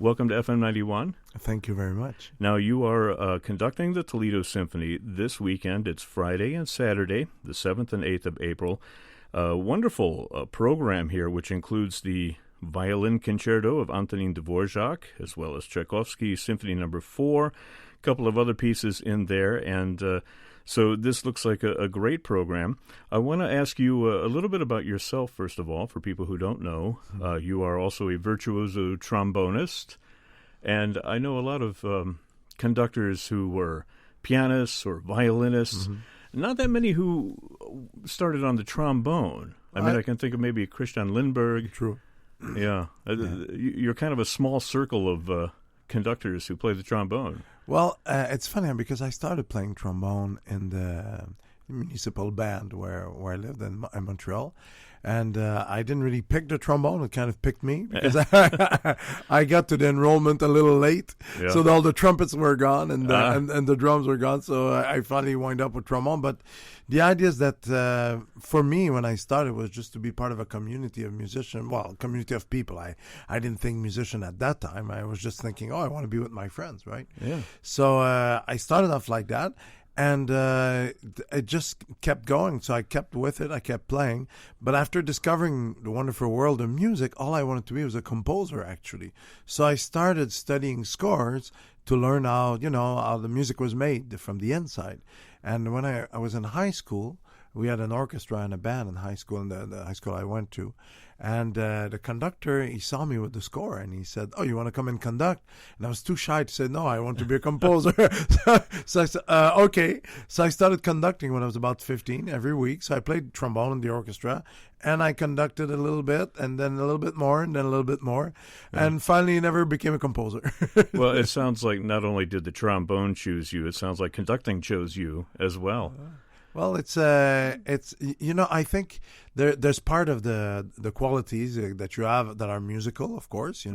Welcome to FM 91. Thank you very much. Now, you are conducting the Toledo Symphony this weekend. It's Friday and Saturday, the 7th and 8th of April. Wonderful program here, which includes the Violin Concerto of Antonin Dvorak, as well as Tchaikovsky's Symphony No. 4, a couple of other pieces in there, and so this looks like a great program. I want to ask you a little bit about yourself, first of all, for people who don't know. You are also a virtuoso trombonist, and I know a lot of conductors who were pianists or violinists. Not that many who started on the trombone. I mean, I can think of maybe Christian Lindbergh. True. Yeah. You're kind of a small circle of conductors who play the trombone. Well, it's funny because I started playing trombone in the municipal band where I lived in Montreal. And I didn't really pick the trombone. It kind of picked me because I got to the enrollment a little late. Yeah. So all the trumpets were gone and the drums were gone. So I finally wound up with trombone. But the idea is that for me, when I started, was just to be part of a community of musicians. Well, community of people. I didn't think musician at that time. I was just thinking, I want to be with my friends, right? Yeah. So I started off like that. And it just kept going. So I kept with it. I kept playing. But after discovering the wonderful world of music, all I wanted to be was a composer, actually. So I started studying scores to learn how the music was made from the inside. And when I was in high school, we had an orchestra and a band in high school, in the high school I went to. And the conductor, he saw me with the score, and he said, "Oh, you want to come and conduct?" And I was too shy to say, "No, I want to be a composer." So I said, "Okay." So I started conducting when I was about 15 every week. So I played trombone in the orchestra, and I conducted a little bit, and then a little bit more, and then a little bit more. Yeah. And finally, never became a composer. Well, it sounds like not only did the trombone choose you, it sounds like conducting chose you as well. Well, it's I think there's part of the qualities that you have that are musical, of course,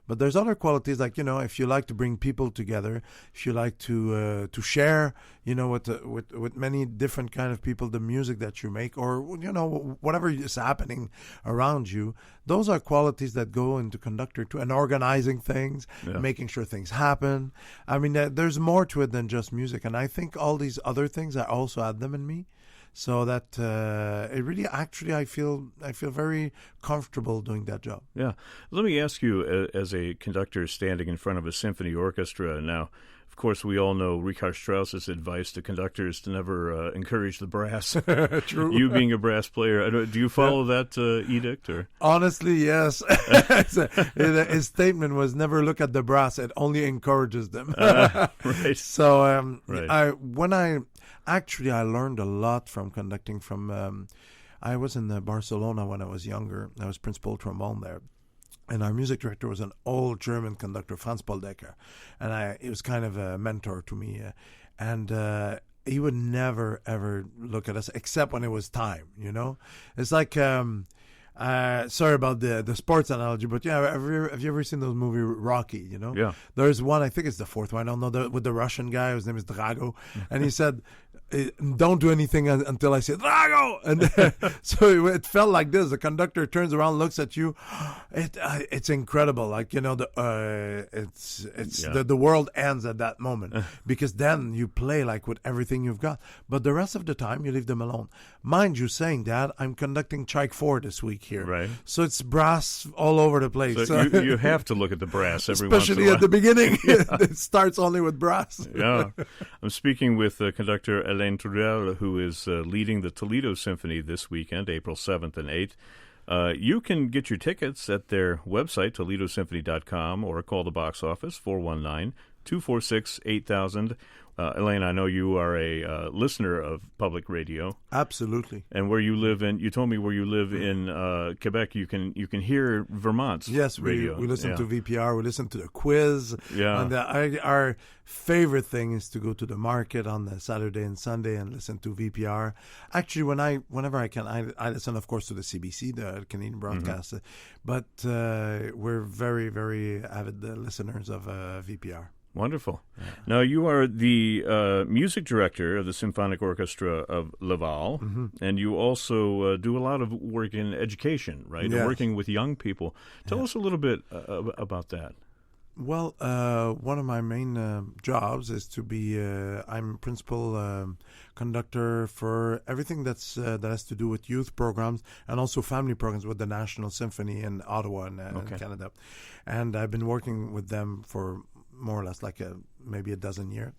but there's other qualities like, if you like to bring people together, if you like to share, with many different kind of people, the music that you make, or, whatever is happening around you, those are qualities that go into conductor too, and organizing things, making sure things happen. I mean, there's more to it than just music, and I think all these other things, I also add them in me. So that it really, actually, I feel very comfortable doing that job. Yeah. Let me ask you, as a conductor standing in front of a symphony orchestra now, of course, we all know Richard Strauss's advice to conductors to never encourage the brass. True. You being a brass player, do you follow that edict? Or? Honestly, yes. His statement was never look at the brass. It only encourages them. Right. So right. I learned a lot from conducting from, I was in Barcelona when I was younger. I was principal trombone there. And our music director was an old German conductor, Franz Poldecker. And he was kind of a mentor to me. And he would never, ever look at us, except when it was time, It's like... sorry about the sports analogy, but have you ever seen those movie Rocky? Yeah. There's one, I think it's the fourth one. I don't know, with the Russian guy. His name is Drago, and he said, "Don't do anything until I say Drago." And so it felt like this. The conductor turns around, looks at you. It's incredible. Like the world ends at that moment because then you play like with everything you've got. But the rest of the time you leave them alone. Mind you, saying that, I'm conducting Tchaik 4 this week here. Right. So it's brass all over the place. So you have to look at the brass every once in a while. Especially at the beginning. It starts only with brass. Yeah. I'm speaking with conductor Alain Trudel, who is leading the Toledo Symphony this weekend, April 7th and 8th. You can get your tickets at their website, toledosymphony.com, or call the box office, 419-246-8000. Elaine, I know you are a listener of public radio. Absolutely. And where you live you told me where you live in Quebec, you can hear Vermont's radio. We listen to VPR, we listen to the quiz. Yeah. And our favorite thing is to go to the market on the Saturday and Sunday and listen to VPR. Actually, whenever I can, I listen, of course, to the CBC, the Canadian broadcast. But we're very, very avid listeners of VPR. Wonderful. Yeah. Now, you are the music director of the Symphonic Orchestra of Laval, and you also do a lot of work in education, right? Yes. Working with young people. Tell us a little bit about that. Well, one of my main jobs is to be. I'm principal conductor for everything that has to do with youth programs and also family programs with the National Symphony in Ottawa in Canada, and I've been working with them for more or less like maybe a dozen years.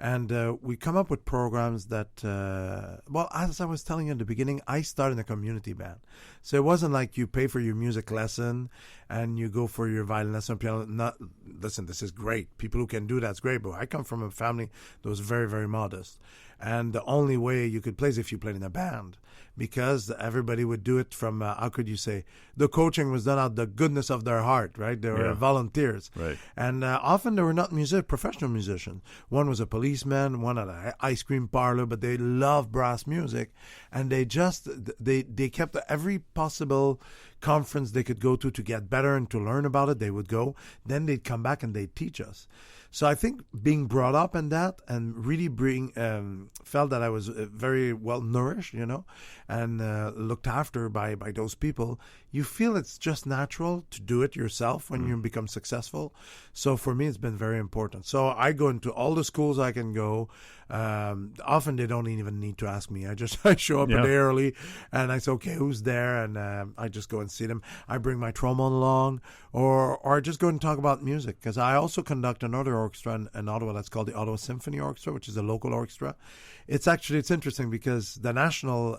And we come up with programs that, well, as I was telling you in the beginning, I started in a community band. So it wasn't like you pay for your music lesson and you go for your violin lesson, piano. Listen, this is great. People who can do that's great. But I come from a family that was very, very modest. And the only way you could play is if you played in a band, because everybody would do it from, how could you say, the coaching was done out of the goodness of their heart, right? They were volunteers. Right. And often they were not professional musicians. One was a policeman, one had an ice cream parlor, but they loved brass music. And they kept every possible conference they could go to get better and to learn about it. They would go. Then they'd come back and they'd teach us. So I think being brought up in that and really felt that I was very well nourished, and looked after by those people, you feel it's just natural to do it yourself when you become successful. So for me, it's been very important. So I go into all the schools I can go. Often they don't even need to ask me. I show up a day early and I say, okay, who's there? And I just go and see them. I bring my trombone along, or I just go and talk about music, because I also conduct another orchestra in Ottawa that's called the Ottawa Symphony Orchestra, which is a local orchestra. It's interesting because the National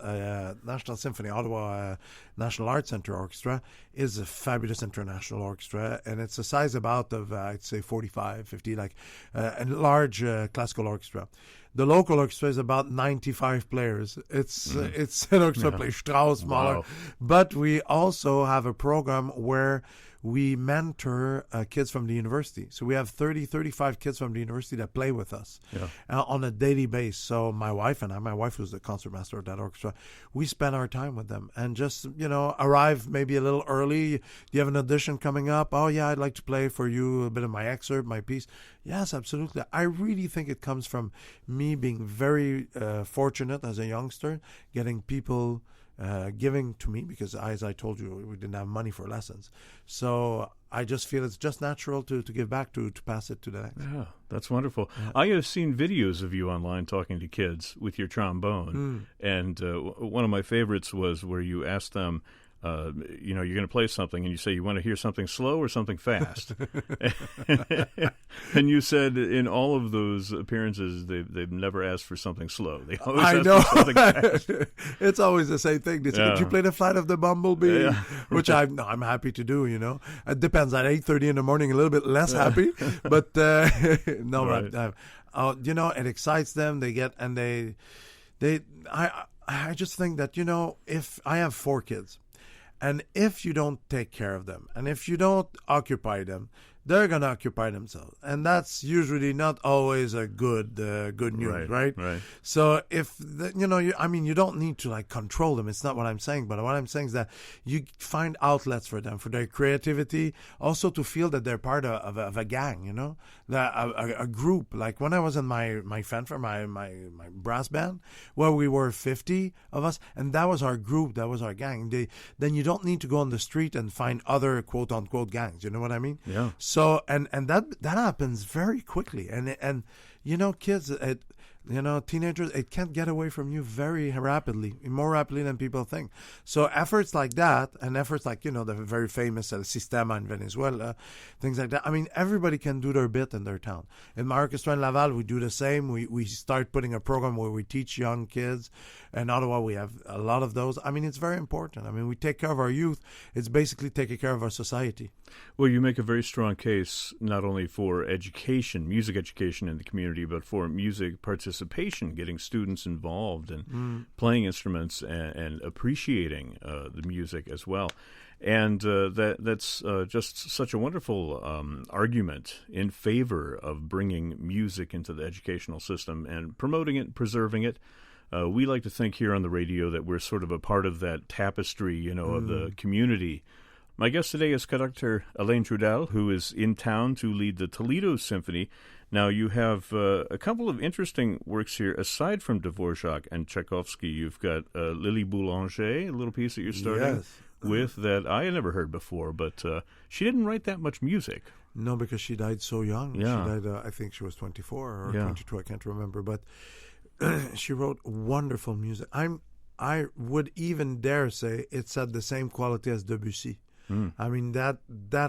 Symphony, Ottawa National Arts Centre Orchestra, is a fabulous international orchestra, and it's a size about of, I'd say 45, 50, like a large classical orchestra. The local orchestra is about 95 players. It's an orchestra plays Strauss, Mahler, but we also have a program where we mentor kids from the university. So we have 35 kids from the university that play with us on a daily basis. So my wife was the concertmaster of that orchestra, we spend our time with them and just, arrive maybe a little early. Do you have an audition coming up? Oh, yeah, I'd like to play for you a bit of my excerpt, my piece. Yes, absolutely. I really think it comes from me being very fortunate as a youngster, getting people giving to me, because as I told you, we didn't have money for lessons. So I just feel it's just natural to give back, to pass it to the next. Yeah, that's wonderful. I have seen videos of you online talking to kids with your trombone, and one of my favorites was where you asked them, you're going to play something, and you say you want to hear something slow or something fast. And you said in all of those appearances, they've never asked for something slow. They always ask for something fast. It's always the same thing. They say, "Did you play the Flight of the Bumblebee?" Which I'm happy to do. It depends. At 8:30 in the morning, a little bit less happy, but no, right. It excites them. They get and I just think that if I have 4 kids. And if you don't take care of them, and if you don't occupy them, they're going to occupy themselves. And that's usually not always a good news, right? So if, you don't need to control them. It's not what I'm saying. But what I'm saying is that you find outlets for them, for their creativity, also to feel that they're part of a gang, a group. Like when I was in my fanfare, my brass band, where we were 50 of us, and that was our group, that was our gang. Then you don't need to go on the street and find other quote-unquote gangs. You know what I mean? Yeah. So and that happens very quickly, and kids, teenagers, it can't get away from you very rapidly, more rapidly than people think. So efforts like that, and efforts like the very famous Sistema in Venezuela, things like that. I mean, everybody can do their bit in their town. In my orchestra in Laval, we do the same. We start putting a program where we teach young kids. In Ottawa, we have a lot of those. I mean, it's very important. I mean, we take care of our youth. It's basically taking care of our society. Well, you make a very strong case not only for education, music education in the community, but for music participation, getting students involved and playing instruments and appreciating the music as well. And that's just such a wonderful argument in favor of bringing music into the educational system and promoting it, preserving it. We like to think here on the radio that we're sort of a part of that tapestry, of the community. My guest today is conductor Alain Trudel, who is in town to lead the Toledo Symphony. Now, you have a couple of interesting works here. Aside from Dvorak and Tchaikovsky, you've got Lily Boulanger, a little piece that you're starting with that I had never heard before, but she didn't write that much music. No, because she died so young. Yeah. She died, I think she was 24 or Yeah. 22, I can't remember. But she wrote wonderful music. I would even dare say it's at the same quality as Debussy. I mean, that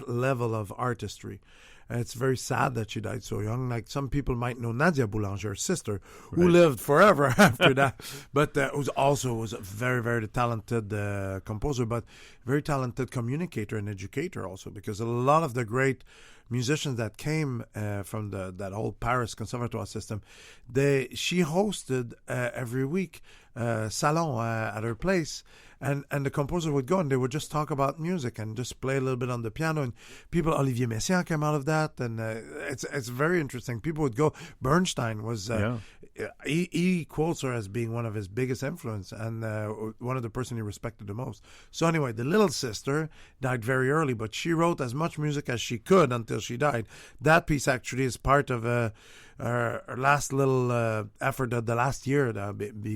level of artistry. And it's very sad that she died so young. Like, some people might know Nadia Boulanger, her sister, who lived forever after that. But was a very, very talented composer, but very talented communicator and educator also, because a lot of the great musicians that came from that whole Paris conservatoire system, she hosted every week salon at her place. And the composer would go and they would just talk about music and just play a little bit on the piano. And people, Olivier Messiaen came out of that. And it's very interesting. People would go. Bernstein was, he quotes her as being one of his biggest influence and one of the person he respected the most. So anyway, the little sister died very early, but she wrote as much music as she could until she died. That piece actually is part of her last little effort of the last year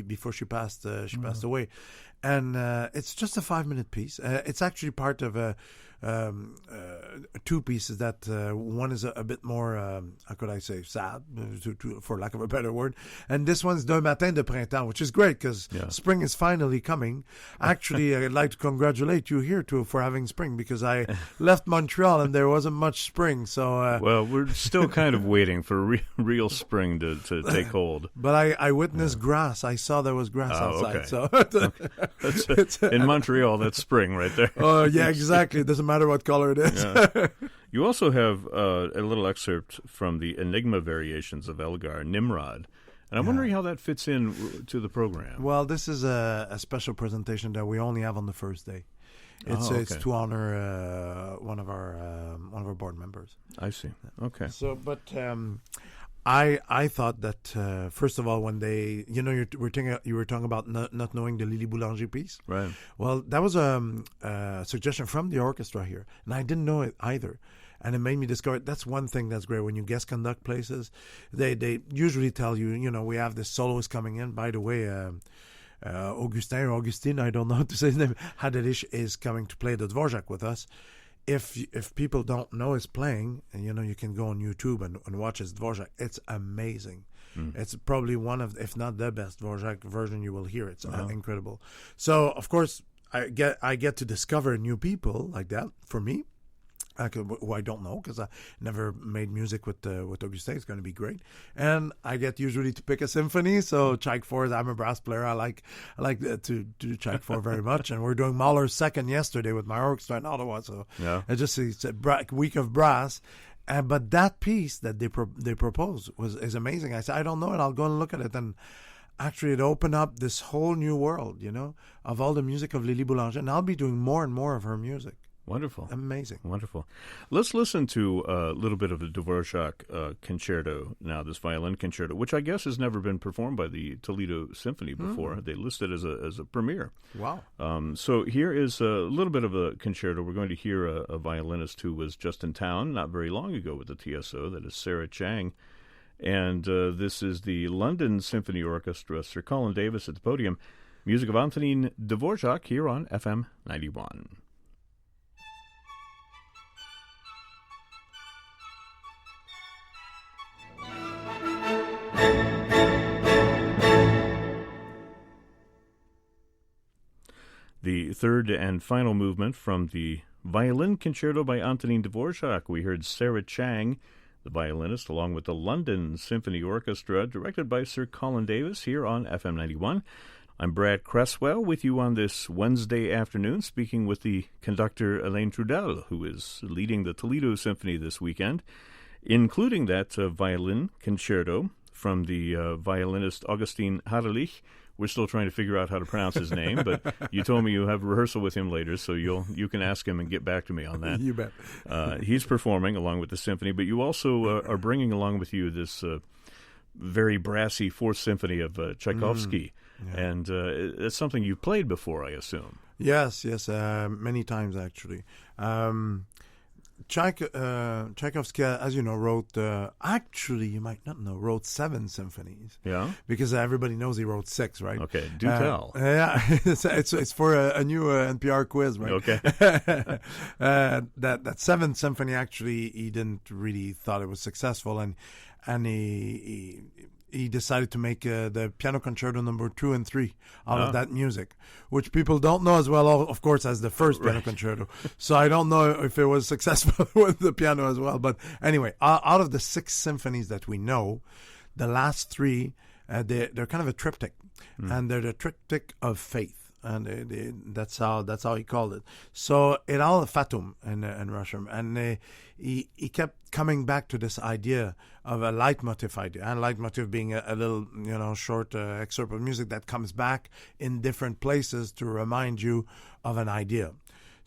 before she passed away. And it's just a 5-minute piece. It's actually part of two pieces that one is a bit more, how could I say, sad, for lack of a better word. And this one's D'un matin de printemps, which is great because spring is finally coming. Actually, I'd like to congratulate you here for having spring, because I left Montreal and there wasn't much spring. So well, we're still kind of waiting for real spring to take hold. But I witnessed grass. I saw there was grass outside. Okay. So In Montreal, that's spring right there. Oh, yeah, exactly. It doesn't matter what color it is. Yeah. You also have a little excerpt from the Enigma variations of Elgar, Nimrod. And I'm wondering how that fits in to the program. Well, this is a special presentation that we only have on the first day. It's to honor one of our board members. I see. Okay. So, but I thought that first of all, when they, you were talking about not knowing the Lily Boulanger piece, right? Well, that was a suggestion from the orchestra here, and I didn't know it either. And it made me discover that's one thing that's great when you guest conduct places. They usually tell you, we have this soloist coming in. By the way, Augustine, I don't know how to say his name, Haderish is coming to play the Dvorak with us. If people don't know his playing, and you can go on YouTube and watch his Dvorak, it's amazing. It's probably one of, if not the best Dvorak version you will hear. It's incredible. So of course I get to discover new people like that. For me, who I don't know, because I never made music with Augustin. It's going to be great. And I get usually to pick a symphony. So Tchaik 4, I'm a brass player. I like to do Tchaik 4 very much. And we're doing Mahler's second yesterday with my orchestra in Ottawa. So it's a week of brass. But that piece that they proposed is amazing. I said, I don't know it. I'll go and look at it. And actually, it opened up this whole new world, of all the music of Lily Boulanger. And I'll be doing more and more of her music. Wonderful. Amazing. Wonderful. Let's listen to a little bit of the Dvorak concerto now, this violin concerto, which I guess has never been performed by the Toledo Symphony before. They list it as a premiere. Wow. So here is a little bit of a concerto. We're going to hear a violinist who was just in town not very long ago with the TSO, that is Sarah Chang. And this is the London Symphony Orchestra, Sir Colin Davis at the podium. Music of Antonin Dvorak here on FM 91. The third and final movement from the Violin Concerto by Antonin Dvorak. We heard Sarah Chang, the violinist, along with the London Symphony Orchestra, directed by Sir Colin Davis, here on FM 91. I'm Brad Cresswell with you on this Wednesday afternoon, speaking with the conductor Alain Trudel, who is leading the Toledo Symphony this weekend, including that violin concerto from the violinist Augustin Haderlich. We're still trying to figure out how to pronounce his name, but you told me you have rehearsal with him later, so you can ask him and get back to me on that. You bet. He's performing along with the symphony, but you also are bringing along with you this very brassy Fourth Symphony of Tchaikovsky, and it's something you've played before, I assume. Yes, many times actually. Tchaikovsky, as you know, wrote, actually, you might not know, wrote 7 symphonies. Yeah? Because everybody knows he wrote 6, right? Okay, do tell. Yeah, it's for a new NPR quiz, right? Okay. That 7th symphony, actually, he didn't really thought it was successful, and he decided to make the piano concerto number 2 and 3 out of that music, which people don't know as well, of course, as the first piano concerto. So I don't know if it was successful with the piano as well. But anyway, out of the 6 symphonies that we know, the last 3, they're kind of a triptych, and they're the triptych of faith. And that's how he called it. So it all fatum in Russian, and he kept coming back to this idea of a leitmotif idea, and leitmotif being a little short excerpt of music that comes back in different places to remind you of an idea.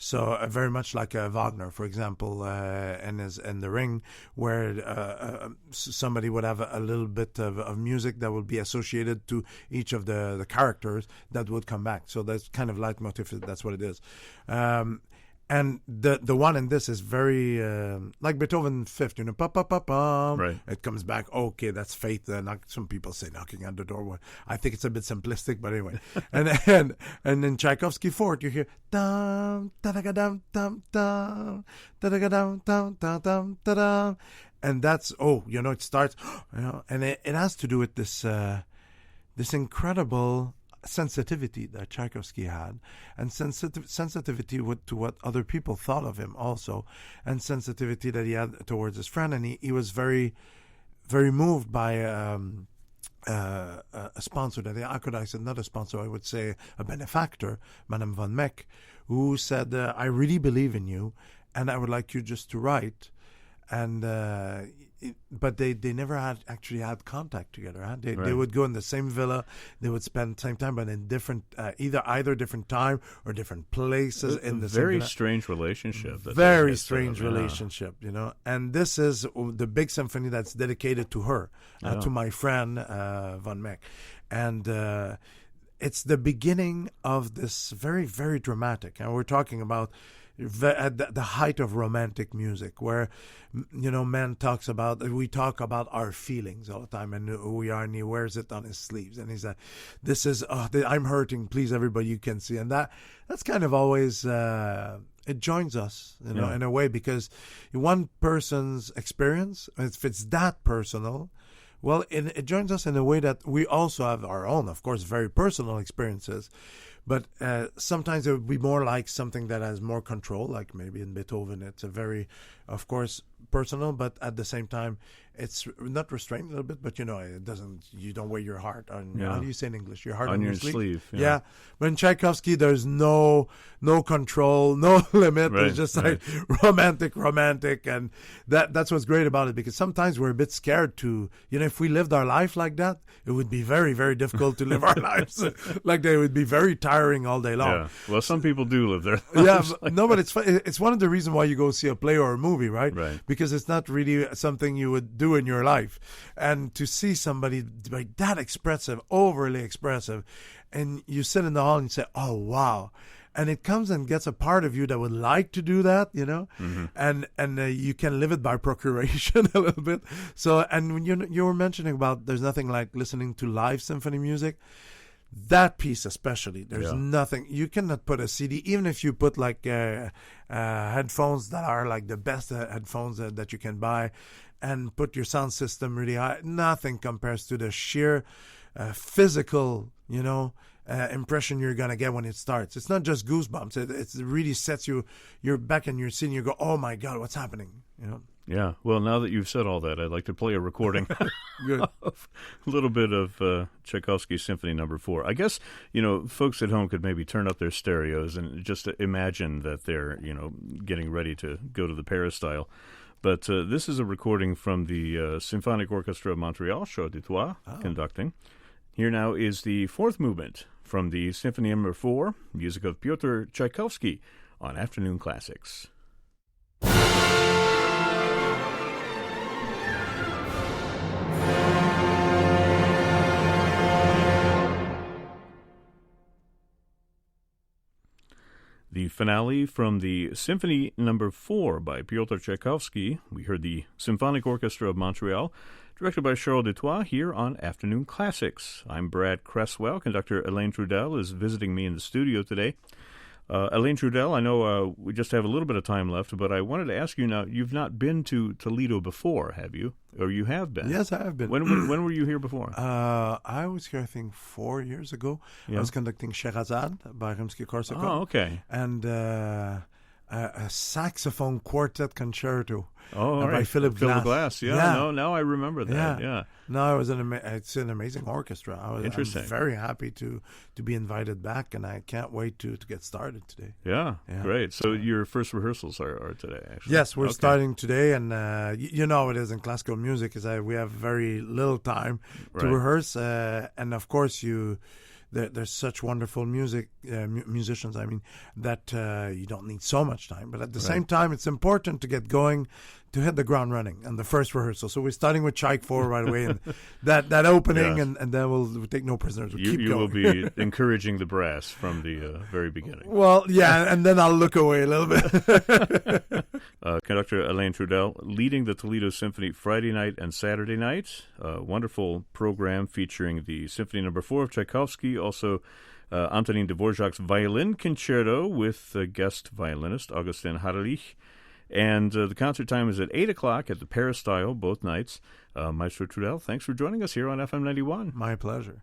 So very much like Wagner, for example, in The Ring, where somebody would have a little bit of music that would be associated to each of the characters that would come back. So that's kind of leitmotif. That's what it is. And the one in this is very like Beethoven Fifth, pa pa pa pa. Right. It comes back. Okay, that's faith. Some people say knocking on the door. I think it's a bit simplistic, but anyway. and in Tchaikovsky Fourth, you hear dum da da dum dum dum da da dum dum dum dum da dum, and that's it starts, and it has to do with this incredible sensitivity that Tchaikovsky had, and sensitivity to what other people thought of him also, and sensitivity that he had towards his friend. And he was very, very moved by a sponsor I said not a sponsor, I would say a benefactor, Madame von Meck, who said, I really believe in you, and I would like you just to write. And but they never actually had contact together. Huh? They would go in the same villa. They would spend the same time, but in different either different time or different places in the same villa. Very strange relationship. Very strange relationship, And this is the big symphony that's dedicated to her, to my friend von Meck, and it's the beginning of this very, very dramatic. And we're talking about at the height of romantic music, where we talk about our feelings all the time, and who we are, and he wears it on his sleeves, and he's like, this is I'm hurting, please everybody, you can see. And that's kind of always it joins us in a way, because one person's experience, if it's that personal, well, it joins us in a way that we also have our own, of course, very personal experiences. But sometimes it would be more like something that has more control, like maybe in Beethoven. It's a very, of course, personal, but at the same time, it's not restrained a little bit, but it doesn't, you don't wear your heart on, how do you say in English? Your heart on your sleeve. Yeah. But in Tchaikovsky, there's no control, no limit. It's just like romantic. And that's what's great about it, because sometimes we're a bit scared to, if we lived our life like that, it would be very, very difficult to live our lives. Like they would be very tiring all day long. Yeah. Well, some people do live their lives. But it's one of the reasons why you go see a play or a movie, right? Right. Because it's not really something you would do in your life. And to see somebody like that expressive, overly expressive, and you sit in the hall and you say, oh, wow. And it comes and gets a part of you that would like to do that, Mm-hmm. and you can live it by procuration a little bit. So, and when you were mentioning about there's nothing like listening to live symphony music, that piece especially, there's nothing. You cannot put a CD, even if you put like headphones that are like the best headphones that you can buy, and put your sound system really high. Nothing compares to the sheer physical, impression you're gonna get when it starts. It's not just goosebumps. It really sets you're back in your seat and you go, oh my God, what's happening? Yeah. Well, now that you've said all that, I'd like to play a recording Good. of a little bit of Tchaikovsky Symphony Number 4. I guess, folks at home could maybe turn up their stereos and just imagine that they're, getting ready to go to the Peristyle. But this is a recording from the Symphonic Orchestra of Montreal, Chant du Trois, conducting. Here now is the 4th movement from the Symphony Number 4, music of Pyotr Tchaikovsky on Afternoon Classics. The finale from the Symphony No. 4 by Pyotr Tchaikovsky. We heard the Symphonic Orchestra of Montreal, directed by Charles Dutoit, here on Afternoon Classics. I'm Brad Cresswell. Conductor Alain Trudel is visiting me in the studio today. Alain Trudel, I know we just have a little bit of time left, but I wanted to ask you now, you've not been to Toledo before, have you? Or you have been? Yes, I have been. When were you here before? I was here, I think, 4 years ago. Yeah. I was conducting Sherazade by Rimsky-Korsakov. Oh, okay. And a saxophone quartet concerto by Philip Glass. Yeah. No, now I remember that. Yeah. No, it's an amazing orchestra. I'm very happy to be invited back, and I can't wait to get started today. Yeah, great. So your first rehearsals are today, actually. Yes, we're starting today, and you know how it is in classical music, is we have very little time to rehearse, and of course there's such wonderful musicians, that you don't need so much time. But at the same time, it's important to get going, to hit the ground running and the first rehearsal. So we're starting with Tchaik 4 right away, and that opening, and then we'll take no prisoners. We'll keep going. You will be encouraging the brass from the very beginning. Well, yeah, and then I'll look away a little bit. Conductor Alain Trudel leading the Toledo Symphony Friday night and Saturday night. Wonderful program featuring the Symphony No. 4 of Tchaikovsky, also Antonin Dvorak's Violin Concerto with guest violinist Augustin Harlich. And the concert time is at 8 o'clock at the Peristyle both nights. Maestro Trudel, thanks for joining us here on FM 91. My pleasure.